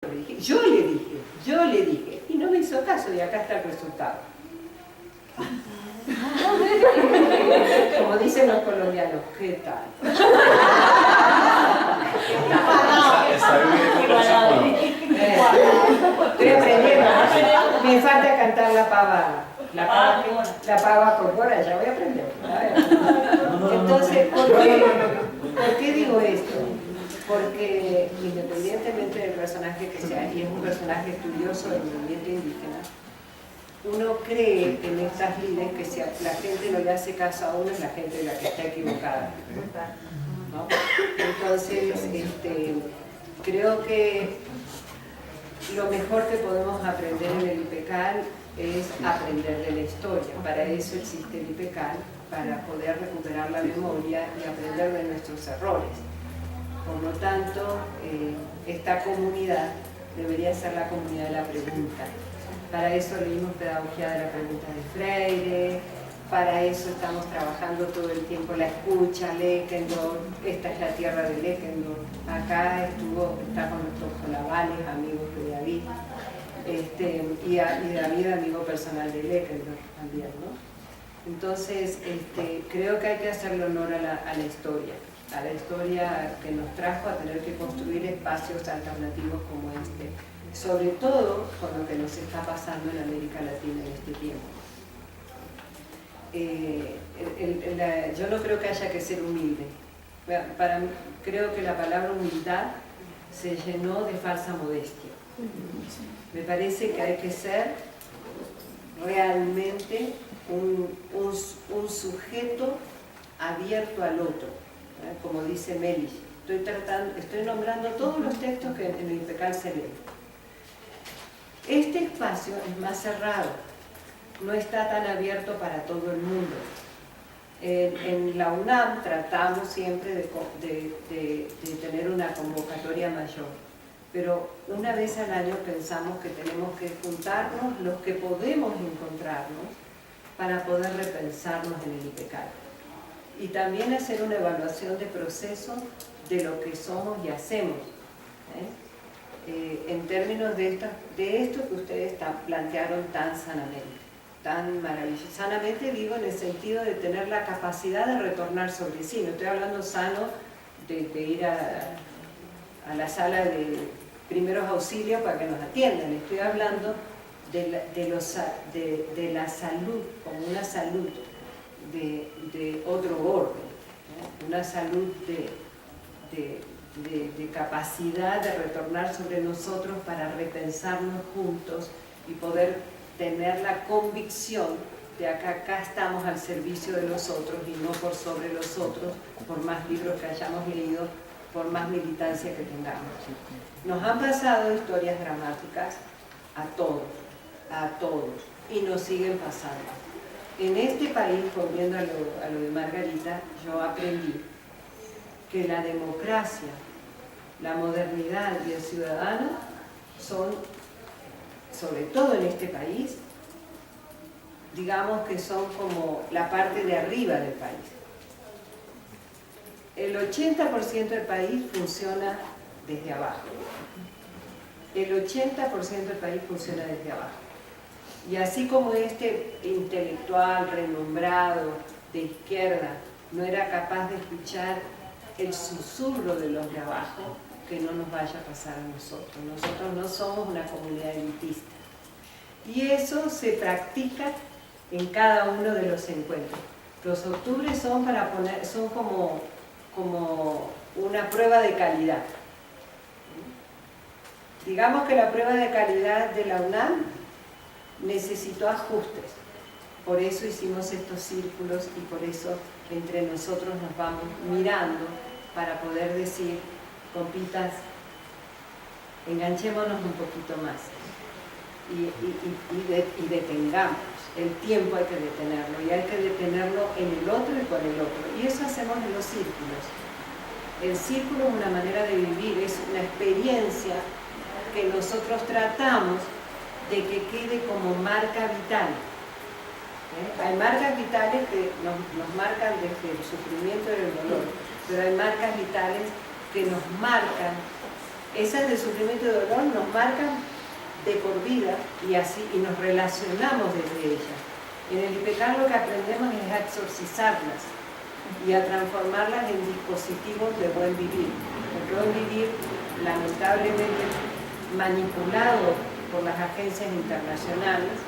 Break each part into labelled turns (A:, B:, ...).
A: yo le dije, y no me hizo caso, y acá está el resultado. Como dicen los colombianos, ¿qué tal? Estoy aprendiendo. Me falta cantar la pava. La pava corpora, ya voy a aprender. Entonces, ¿por qué digo esto? Porque independientemente del personaje que sea, y es un personaje estudioso del movimiento indígena, uno cree en estas líderes que si la gente no le hace caso a uno, es la gente la que está equivocada, ¿no? Entonces, creo que lo mejor que podemos aprender en el IPECAL es aprender de la historia. Para eso existe el IPECAL, para poder recuperar la memoria y aprender de nuestros errores. Por lo tanto, esta comunidad debería ser la comunidad de la pregunta. Para eso leímos Pedagogía de la Pregunta de Freire, para eso estamos trabajando todo el tiempo la escucha, Leckendorf, esta es la tierra de Leckendorf, acá está con nuestros colabales, amigos de David, y David, amigo personal de Leckendorf también, ¿no? Entonces, creo que hay que hacerle honor a la historia que nos trajo a tener que construir espacios alternativos como este, sobre todo con lo que nos está pasando en América Latina en este tiempo. Yo no creo que haya que ser humilde. Creo que la palabra humildad se llenó de falsa modestia. Me parece que hay que ser realmente un sujeto abierto al otro, como dice Melich. Estoy nombrando todos los textos que en el IPECAL se leen. Este espacio es más cerrado, no está tan abierto para todo el mundo. En la UNAM tratamos siempre de tener una convocatoria mayor, pero una vez al año pensamos que tenemos que juntarnos los que podemos encontrarnos para poder repensarnos en el IPECAL. Y también hacer una evaluación de proceso de lo que somos y hacemos. En términos de esto que ustedes plantearon tan sanamente, tan maravilloso. Sanamente digo en el sentido de tener la capacidad de retornar sobre sí. No estoy hablando sano de ir a la sala de primeros auxilios para que nos atiendan. Estoy hablando de la salud como una salud de otro orden, una salud de capacidad de retornar sobre nosotros para repensarnos juntos y poder tener la convicción de que acá estamos al servicio de los otros y no por sobre los otros, por más libros que hayamos leído, por más militancia que tengamos. Nos han pasado historias dramáticas a todos, y nos siguen pasando. En este país, volviendo a lo de Margarita, yo aprendí que la democracia, la modernidad y el ciudadano son, sobre todo en este país, digamos que son como la parte de arriba del país. El 80% del país funciona desde abajo. El 80% del país funciona desde abajo. Y así como este intelectual renombrado de izquierda no era capaz de escuchar el susurro de los de abajo, que no nos vaya a pasar a nosotros. Nosotros no somos una comunidad elitista. Y eso se practica en cada uno de los encuentros. Los octubres son como una prueba de calidad. Digamos que la prueba de calidad de la UNAM necesitó ajustes. Por eso hicimos estos círculos y por eso entre nosotros nos vamos mirando para poder decir, compitas, enganchémonos un poquito más y detengamos. El tiempo hay que detenerlo y hay que detenerlo en el otro y con el otro. Y eso hacemos en los círculos. El círculo es una manera de vivir, es una experiencia que nosotros tratamos de que quede como marca vital. Hay marcas vitales que nos marcan desde el sufrimiento y el dolor, pero hay marcas vitales que nos marcan esas de sufrimiento y dolor nos marcan de por vida y así y nos relacionamos desde ellas. En el IPECAR lo que aprendemos es a exorcizarlas y a transformarlas en dispositivos de buen vivir. Porque buen vivir, lamentablemente manipulado por las agencias internacionales,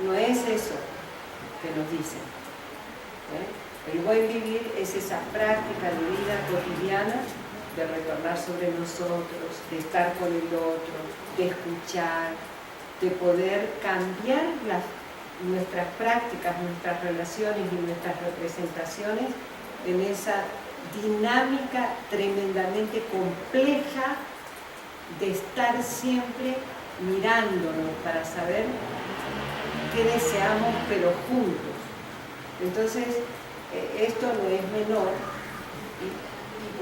A: no es eso que nos dicen. El buen vivir es esa práctica de vida cotidiana de retornar sobre nosotros, de estar con el otro, de escuchar, de poder cambiar nuestras prácticas, nuestras relaciones y nuestras representaciones en esa dinámica tremendamente compleja de estar siempre mirándonos para saber qué deseamos, pero juntos. Entonces, esto no es menor y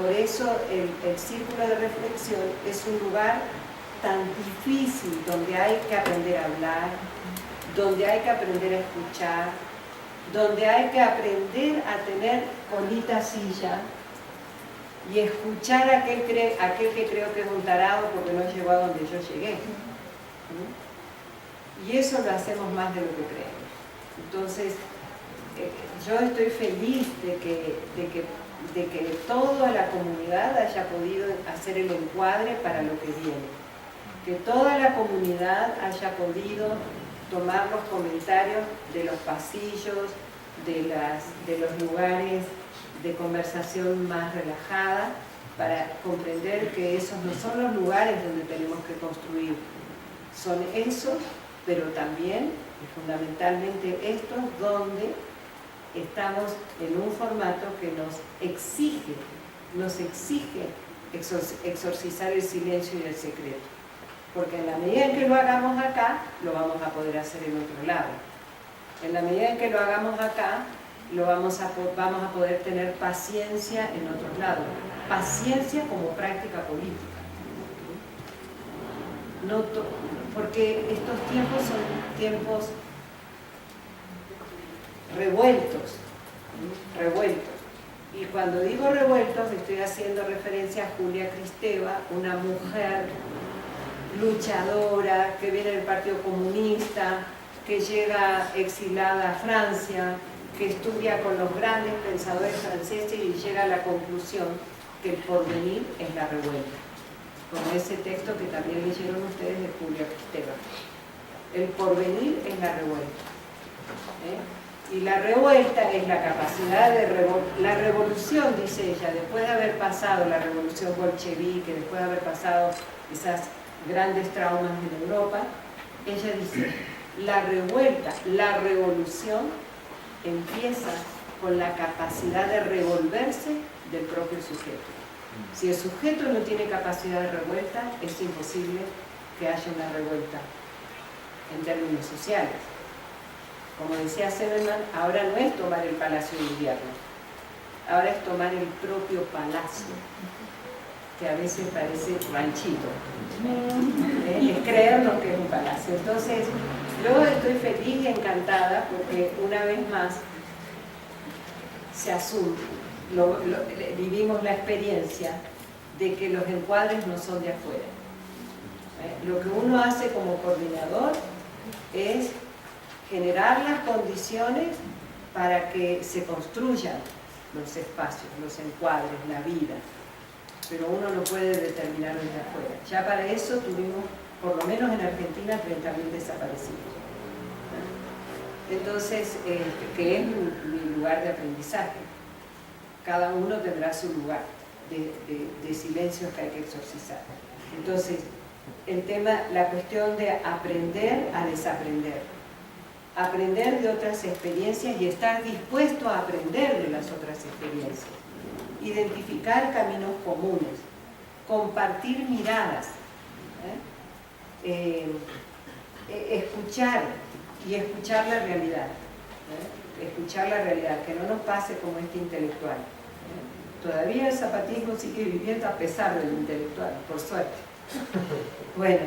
A: por eso el círculo de reflexión es un lugar tan difícil donde hay que aprender a hablar, donde hay que aprender a escuchar, donde hay que aprender a tener colita silla y escuchar a aquel que creo que es un tarado porque no llegó a donde yo llegué. Y eso lo hacemos más de lo que creemos. Entonces, yo estoy feliz de que toda la comunidad haya podido hacer el encuadre para lo que viene. Que toda la comunidad haya podido tomar los comentarios de los pasillos, de los lugares de conversación más relajada, para comprender que esos no son los lugares donde tenemos que construir. Son esos, pero también y fundamentalmente estos donde estamos en un formato que nos exige exorcizar el silencio y el secreto. Porque en la medida en que lo hagamos acá, lo vamos a poder hacer en otro lado. En la medida en que lo hagamos acá, vamos a poder tener paciencia en otros lados. Paciencia como práctica política. Porque estos tiempos son tiempos revueltos. Y cuando digo revueltos, estoy haciendo referencia a Julia Kristeva, una mujer luchadora que viene del Partido Comunista, que llega exilada a Francia, que estudia con los grandes pensadores franceses y llega a la conclusión que el porvenir es la revuelta. Como ese texto que también leyeron ustedes de Julia Kristeva. El porvenir es la revuelta. Y la revuelta es la capacidad de la revolución, dice ella, después de haber pasado la revolución bolchevique, después de haber pasado esas grandes traumas en Europa, ella dice, la revolución empieza con la capacidad de revolverse del propio sujeto. Si el sujeto no tiene capacidad de revuelta, es imposible que haya una revuelta en términos sociales. Como decía Severman, ahora no es tomar el Palacio de Invierno, ahora es tomar el propio palacio, que a veces parece ranchito. Es creernos que es un palacio. Entonces, yo estoy feliz y encantada porque una vez más se asume, vivimos la experiencia de que los encuadres no son de afuera. Lo que uno hace como coordinador es generar las condiciones para que se construyan los espacios, los encuadres, la vida. Pero uno no puede determinar desde afuera. Ya para eso tuvimos, por lo menos en Argentina, 30.000 desaparecidos. Entonces, que es mi lugar de aprendizaje. Cada uno tendrá su lugar de silencios que hay que exorcizar. Entonces, el tema, la cuestión de aprender a desaprender. Aprender de otras experiencias y estar dispuesto a aprender de las otras experiencias. Identificar caminos comunes, compartir miradas, escuchar y escuchar la realidad, escuchar la realidad, que no nos pase como este intelectual. Todavía el zapatismo sigue viviendo a pesar del intelectual, por suerte. Bueno,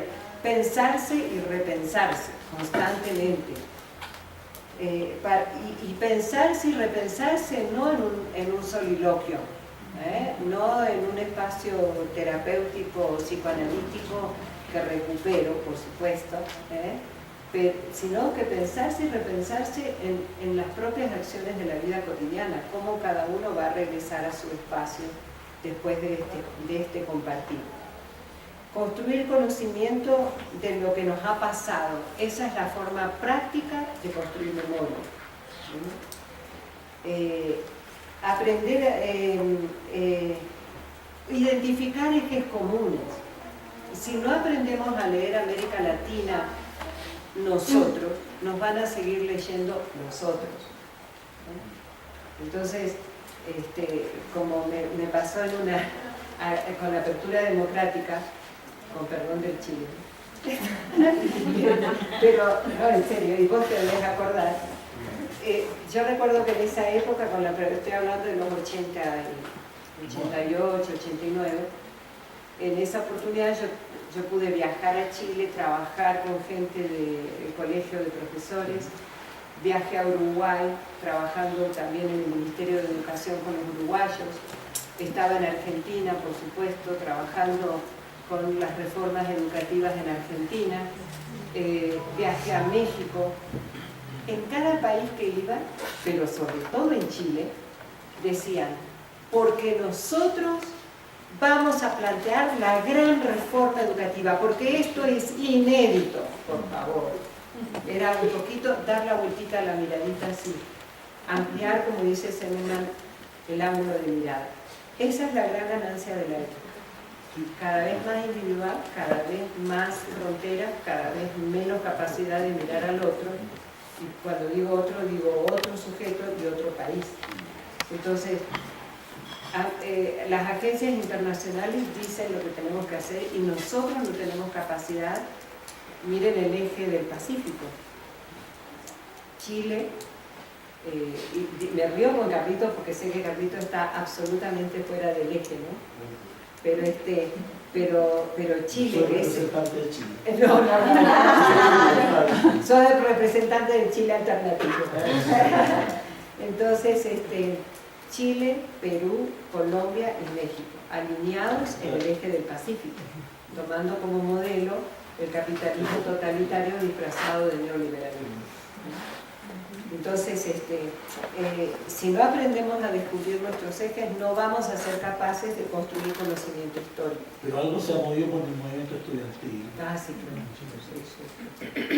A: pensarse y repensarse constantemente. Y pensarse y repensarse no en un soliloquio, no en un espacio terapéutico o psicoanalítico que recupero, por supuesto, sino que pensarse y repensarse en las propias acciones de la vida cotidiana, cómo cada uno va a regresar a su espacio después de este compartir. Construir conocimiento de lo que nos ha pasado, esa es la forma práctica de construir memoria. Aprender a identificar ejes comunes. Si no aprendemos a leer América Latina, nosotros, nos van a seguir leyendo nosotros. Entonces, como me pasó con la apertura democrática, con perdón del Chile, pero no, en serio, y vos te debes acordar, yo recuerdo que en esa época, estoy hablando de los 80, 88, 89, en esa oportunidad yo pude viajar a Chile, trabajar con gente del colegio de profesores, viajé a Uruguay, trabajando también en el Ministerio de Educación con los uruguayos, estaba en Argentina, por supuesto, trabajando con las reformas educativas en Argentina, viajé a México. En cada país que iba, pero sobre todo en Chile, decían, porque nosotros vamos a plantear la gran reforma educativa, porque esto es inédito, por favor. Era un poquito dar la vueltita a la miradita así, ampliar, como dice Seneman, el ángulo de mirada. Esa es la gran ganancia de la época. Cada vez más individual, cada vez más frontera, cada vez menos capacidad de mirar al otro. Y cuando digo otro sujeto de otro país. Entonces, las agencias internacionales dicen lo que tenemos que hacer y nosotros no tenemos capacidad. Miren el eje del Pacífico. Chile, y me río con Carlitos porque sé que Carlitos está absolutamente fuera del eje, ¿no? Pero Chile,
B: soy representante de Chile.
A: No, soy el representante del Chile alternativo. Entonces, Chile, Perú, Colombia y México, alineados en el eje del Pacífico, tomando como modelo el capitalismo totalitario disfrazado de neoliberalismo. Entonces, si no aprendemos a descubrir nuestros ejes, no vamos a ser capaces de construir conocimiento histórico.
B: Pero algo se ha movido con el movimiento estudiantil.
A: Ah, sí, claro. Sí.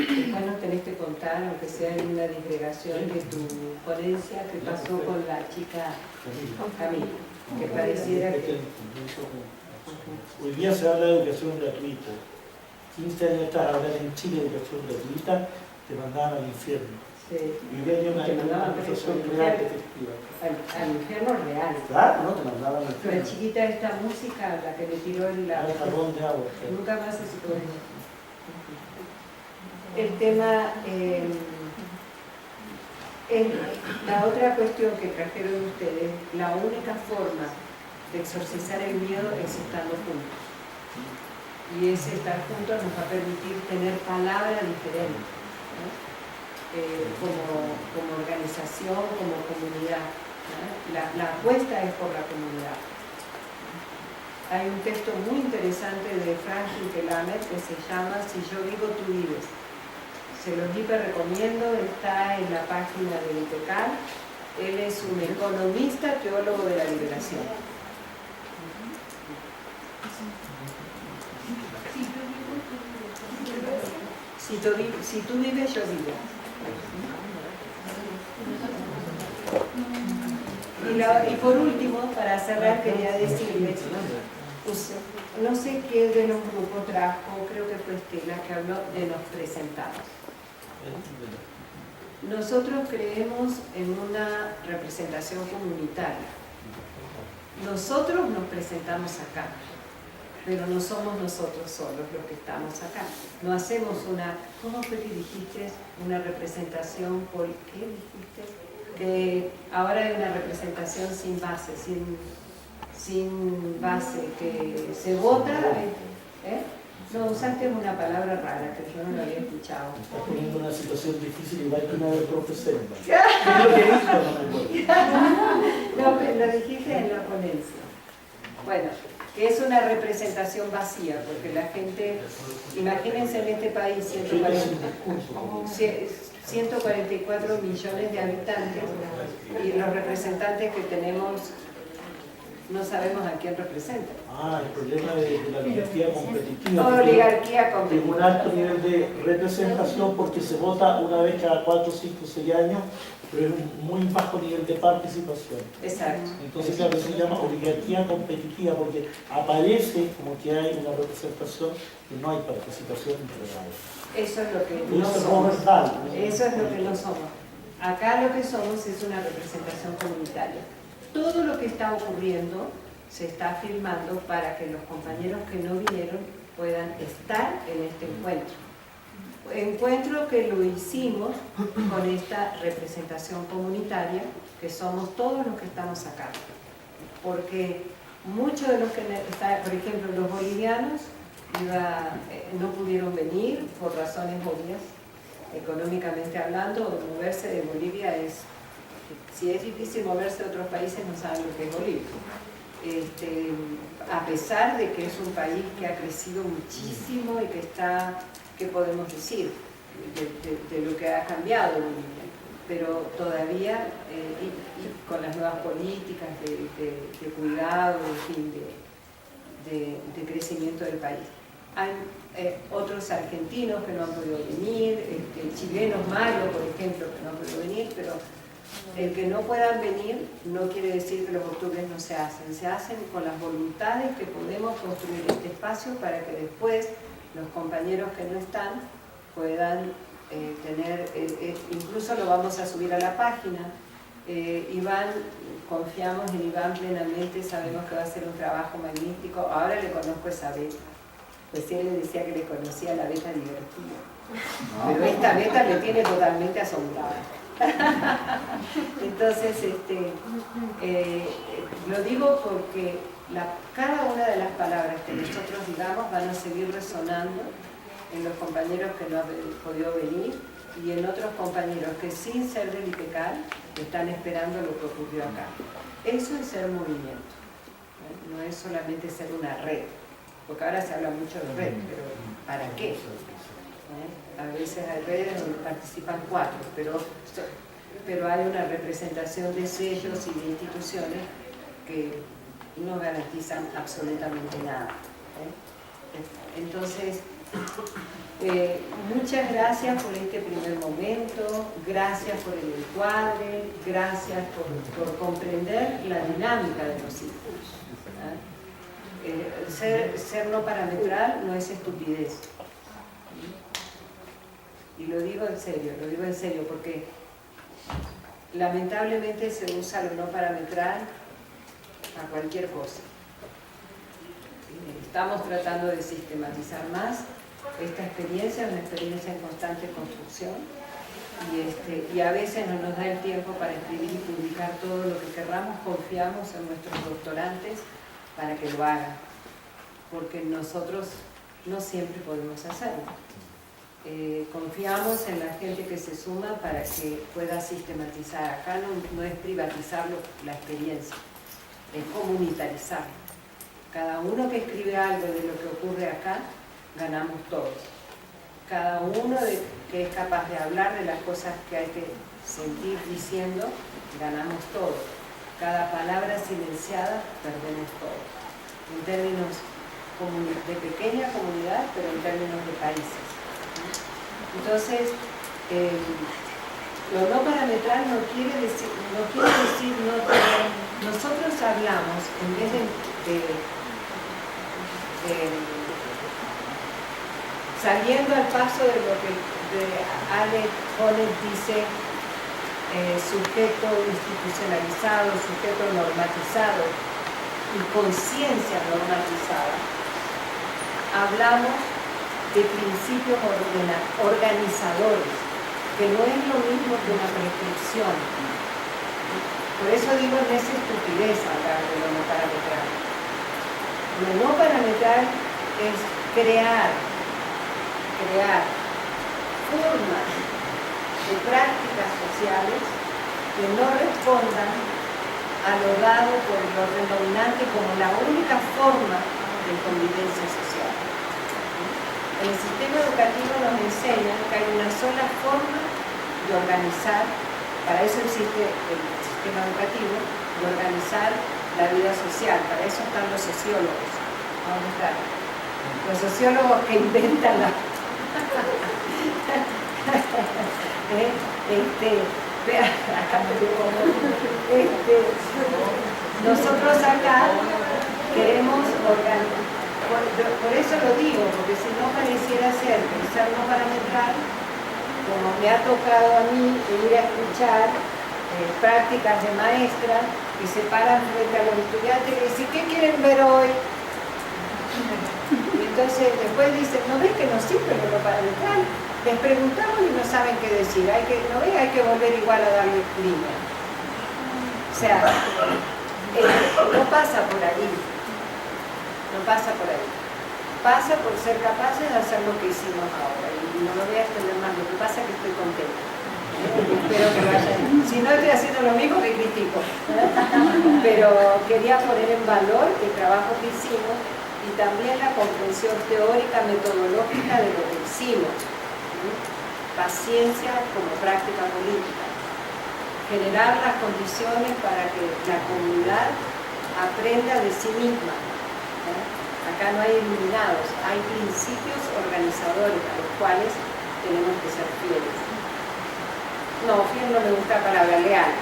A: Después nos tenés que contar, aunque sea en una disgregación de tu ponencia, qué pasó con la chica Camila, que pareciera que...
B: Hoy día se habla de educación gratuita. 15 años atrás hablar en Chile de educación gratuita, te mandaban al infierno.
A: Sí.
B: Y hoy hay una educación real, efectiva.
A: Al infierno real.
B: Claro, no te mandaban al
A: La
B: infierno.
A: chiquita esta música, la que le tiró el
B: jabón de agua.
A: nunca más se supo de ella. El tema, la otra cuestión que trajeron ustedes, la única forma de exorcizar el miedo es estando juntos. Y ese estar juntos nos va a permitir tener palabra diferente, ¿no? Como organización, como comunidad, ¿no? La apuesta es por la comunidad. Hay un texto muy interesante de Franklin Kelamet que se llama Si yo vivo, tú vives. Se los hiper recomiendo, está en la página del IPECAL. Él es un economista, teólogo de la liberación. Si tú vives, yo vivo. Y por último, para cerrar, quería decirles, pues, no sé qué de los grupos trajo, creo que fue Estela que habló de nos presentamos. Nosotros creemos en una representación comunitaria. Nosotros nos presentamos acá, pero no somos nosotros solos los que estamos acá. No hacemos ¿cómo fue que dijiste? Una representación, ¿por qué dijiste? Que ahora hay una representación sin base, sin base, que se vota, No, usaste una palabra rara que yo no lo había escuchado.
B: Me estás poniendo en una situación difícil igual que una del profe Selman. ¿Qué es lo que dijo? No me acuerdo.
A: No, lo dijiste en la ponencia. Bueno, que es una representación vacía, porque la gente, imagínense en este país 144 millones de habitantes y los representantes que tenemos no sabemos a quién representan.
B: Ah, el problema de la oligarquía competitiva.
A: Oligarquía
B: Tiene un
A: competitiva.
B: alto nivel de representación porque se vota una vez cada 4, 5, 6 años, pero es un muy bajo nivel de participación.
A: Exacto.
B: Entonces, claro, se llama oligarquía competitiva porque aparece como que hay una representación y no hay participación real.
A: Eso es lo que
B: Y
A: no
B: eso es
A: somos.
B: verdad.
A: Eso es lo que no somos. Acá lo que somos es una representación comunitaria. Todo lo que está ocurriendo se está filmando para que los compañeros que no vinieron puedan estar en este encuentro. Encuentro que lo hicimos con esta representación comunitaria, que somos todos los que estamos acá. Porque muchos de los que están, por ejemplo, los bolivianos no pudieron venir por razones obvias, económicamente hablando. Moverse de Bolivia si es difícil moverse a otros países, no saben lo que es Bolivia. A pesar de que es un país que ha crecido muchísimo y que está, ¿qué podemos decir? De lo que ha cambiado Bolivia. Pero todavía, y con las nuevas políticas de cuidado, en fin, de crecimiento del país. Hay otros argentinos que no han podido venir, chilenos, Mario, por ejemplo, que no han podido venir, pero el que no puedan venir no quiere decir que los octubres no se hacen con las voluntades que podemos construir este espacio para que después los compañeros que no están puedan tener, incluso lo vamos a subir a la página. Iván, confiamos en Iván plenamente, sabemos que va a ser un trabajo magnífico. Ahora le conozco esa beta, pues él le decía que le conocía la beta divertida, pero esta beta me tiene totalmente asombrada. Entonces, lo digo porque cada una de las palabras que nosotros digamos van a seguir resonando en los compañeros que no han podido venir y en otros compañeros que sin ser del IPECAL están esperando lo que ocurrió acá. Eso es ser movimiento, no es solamente ser una red, porque ahora se habla mucho de red, pero ¿para qué? A veces hay redes donde participan 4, pero hay una representación de sellos y de instituciones que no garantizan absolutamente nada. Entonces, muchas gracias por este primer momento, gracias por el encuadre, gracias por comprender la dinámica de los círculos. Ser no parametral no es estupidez. Y lo digo en serio, porque lamentablemente se usa lo no parametral a cualquier cosa. Estamos tratando de sistematizar más. Esta experiencia es una experiencia en constante construcción y a veces no nos da el tiempo para escribir y publicar todo lo que querramos. Confiamos en nuestros doctorantes para que lo hagan, porque nosotros no siempre podemos hacerlo. Confiamos en la gente que se suma para que pueda sistematizar. Acá no es privatizar la experiencia, es comunitarizarlo. Cada uno que escribe algo de lo que ocurre acá, ganamos todos. Cada uno que es capaz de hablar de las cosas que hay que sentir diciendo, ganamos todos. Cada palabra silenciada, perdemos todos. En términos de pequeña comunidad, pero en términos de países. Entonces, lo no parametral no quiere decir nosotros hablamos, en vez saliendo al paso de lo que Ale Honet dice, sujeto institucionalizado, sujeto normatizado y conciencia normatizada, hablamos de principios organizadores, que no es lo mismo que una prescripción. Por eso digo, no es estupidez hablar de lo no parametral. Lo no parametral es crear formas de prácticas sociales que no respondan a lo dado por el orden dominante como la única forma de convivencia social. El sistema educativo nos enseña que hay una sola forma de organizar, para eso existe el sistema educativo, de organizar la vida social, para eso están los sociólogos. ¿Dónde están? Los sociólogos que inventan la... nosotros acá queremos organizar, por eso lo digo, porque si no pareciera ser pensar no parametral, como me ha tocado a mí ir a escuchar prácticas de maestras que se paran frente a los estudiantes y dicen, ¿qué quieren ver hoy? Y entonces después dicen, ¿no ves que no sirve lo parametral? Les preguntamos y no saben qué decir, ¿no ves? Hay que volver igual a darle línea. O sea, no pasa por ahí. No pasa por ahí. Pasa por ser capaces de hacer lo que hicimos ahora. Y no lo voy a extender más, lo que pasa es que estoy contenta. Espero que lo hayan. Si no estoy haciendo lo mismo, que critico. Pero quería poner en valor el trabajo que hicimos y también la comprensión teórica, metodológica de lo que hicimos. Paciencia como práctica política. Generar las condiciones para que la comunidad aprenda de sí misma. Acá no hay iluminados, hay principios organizadores a los cuales tenemos que ser fieles. No, fiel no me gusta la palabra, leal.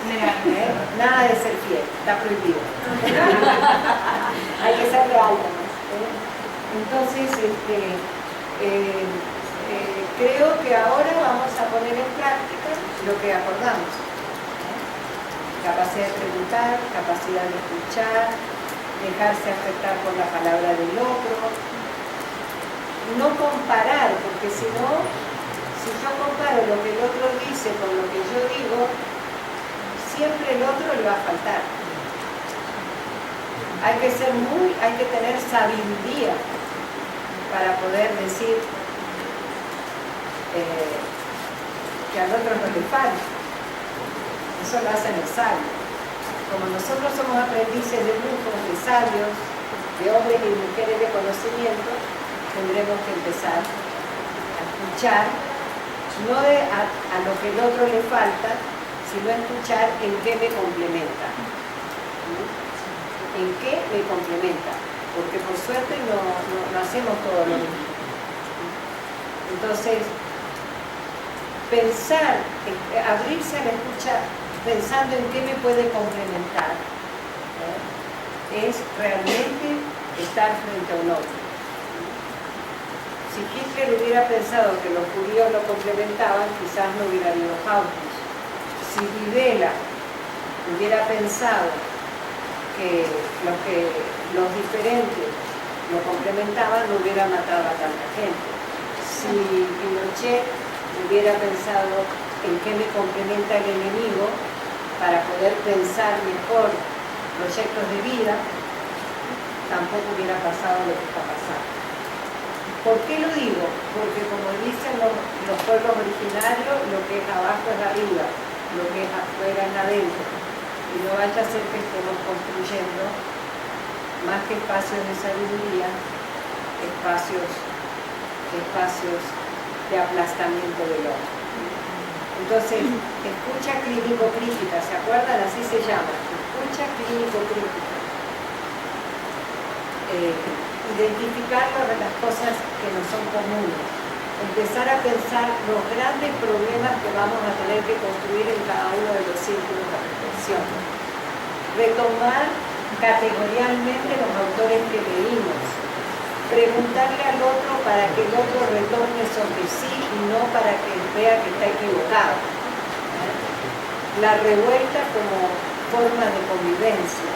A: Nada de ser fiel, está prohibido. Hay que ser leal. Entonces, creo que ahora vamos a poner en práctica lo que acordamos. Capacidad de preguntar, capacidad de escuchar, dejarse afectar por la palabra del otro, no comparar, porque si no, si yo comparo lo que el otro dice con lo que yo digo, siempre el otro le va a faltar. Hay que tener sabiduría para poder decir que al otro no le falta. Eso lo hacen los sabios. Como nosotros somos aprendices de brujos, de sabios, de hombres y mujeres de conocimiento, tendremos que empezar a escuchar, no a lo que el otro le falta, sino a escuchar en qué me complementa. ¿En qué me complementa? Porque por suerte no hacemos todo lo mismo. Entonces, pensar, abrirse a la escucha, pensando en qué me puede complementar, es realmente estar frente a un otro. Si Hitler hubiera pensado que los judíos lo complementaban, quizás no hubiera habido Auschwitz. Si Videla hubiera pensado que los diferentes lo complementaban, no hubiera matado a tanta gente. Si Pinochet hubiera pensado en qué me complementa el enemigo, para poder pensar mejor proyectos de vida, tampoco hubiera pasado lo que está pasando. ¿Por qué lo digo? Porque como dicen los pueblos originarios, lo que es abajo es arriba, lo que es afuera es adentro. Y no vaya a ser que estemos construyendo, más que espacios de sabiduría, espacios de aplastamiento del hombre. Entonces, escucha clínico-crítica, ¿se acuerdan? Así se llama, escucha clínico-crítica. Identificar las cosas que no son comunes. Empezar a pensar los grandes problemas que vamos a tener que construir en cada uno de los círculos de reflexión. Retomar categorialmente los autores que leímos. Preguntarle al otro para que el otro retorne sobre sí y no para que vea que está equivocado. La revuelta como forma de convivencia.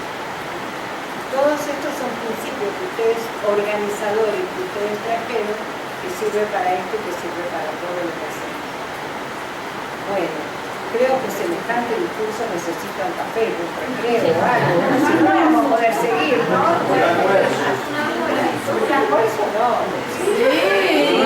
A: Todos estos son principios que ustedes, organizadores, que ustedes trajeron, que sirve para esto y que sirve para todo lo que hacemos. Bueno, creo que semejante discurso necesita un café, un recreo o algo, si no vamos a poder seguir, ¿no? Bueno, Un almuerzo no.
C: Sí.